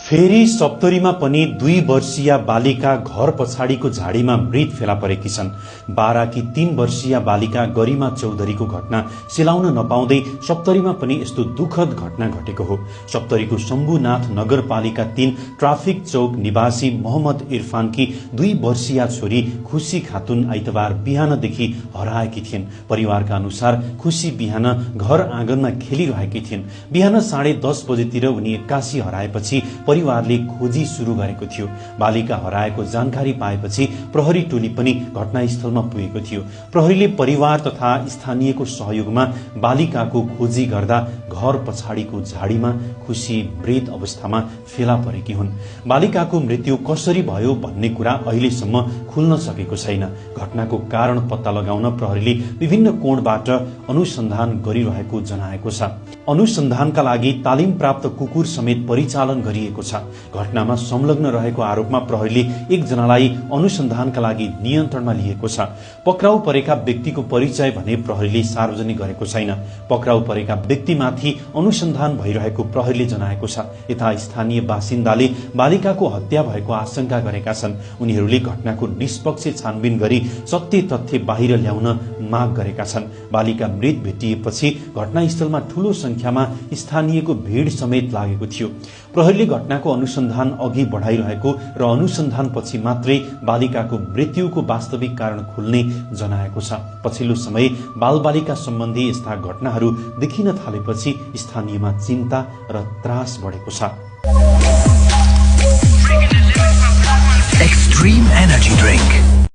फेरि सप्तरीमा पनि 2 वर्षीय बालिका घर पछाडिको झाडीमा मृत फेला परेकी छन्। बाराकी 3 वर्षीय बालिका गरिमा चौधरीको घटना सेलाउन नपाउँदै सप्तरीमा पनि यस्तो दुखद घटना घटेको हो। सप्तरीको शम्भुनाथ नगरपालिका 3 ट्राफिक चौक निवासी मोहम्मद इरफानकी 2 वर्षीय छोरी खुशी खातुन आइतबार बिहानदेखि हराएकी थिइन्। परिवारका अनुसार खुशी बिहान घर आँगनमा खेलिरहेकी थिइन्। बिहान 10:30 बजेतिर उनी एक्कासी हराएपछि परिवारले खोजी शुरू गरेको थियो। बालिका हराएको जानकारी पाएपछि प्रहरी टोली पनि घटनास्थलमा पुगेको थियो। प्रहरीले परिवार तथा स्थानीयको सहयोगमा बालिकाको खोजी गर्दा घर पछाडिको झाडीमा खुशी मृत अवस्थामा फेला परेकी हुन्। बालिकाको मृत्यु कसरी भयो भन्ने कुरा अहिलेसम्म खुल्न सकेको छैन। घटनाको कारण पत्ता लगाउन प्रहरीले विभिन्न कोणबाट अनुसन्धान गरिरहेको जनाएको छ। अनुसन्धानका लागि तालिम प्राप्त कुकुर समेत परिचालन गरिएको छ। घटनामा संलग्न रहेको आरोपमा प्रहरीले एकजनालाई अनुसन्धानका लागि नियन्त्रणमा लिएको छ। पक्राउ परेका व्यक्तिको परिचय भने प्रहरीले सार्वजनिक गरेको छैन। पक्राउ परेका व्यक्तिमाथि अनुसन्धान भइरहेको प्रहरीले जनाएको छ। यता स्थानीय बासिन्दाले बालिकाको हत्या भएको आशंका गरेका छन्। उनीहरूले घटनाको निष्पक्ष छानबिन गरी सत्य तथ्य बाहिर ल्याउन माग गरेका छन्। बालिका मृत भेटिएपछि घटनास्थलमा ठूलो संख्यामा स्थानीयको भीड़ समेत लागेको थियो। प्रहरीले घटनाको अनुसन्धान अघि बढाइरहेको र अनुसन्धानपछि मात्रै बालिकाको मृत्युको वास्तविक कारण खुल्ने जनाएको छ। पछिल्लो समय बालबालिका सम्बन्धी यस्ता घटनाहरू देखिन थालेपछि स्थानीयमा चिन्ता र त्रास बढेको छ। Extreme Energy Drink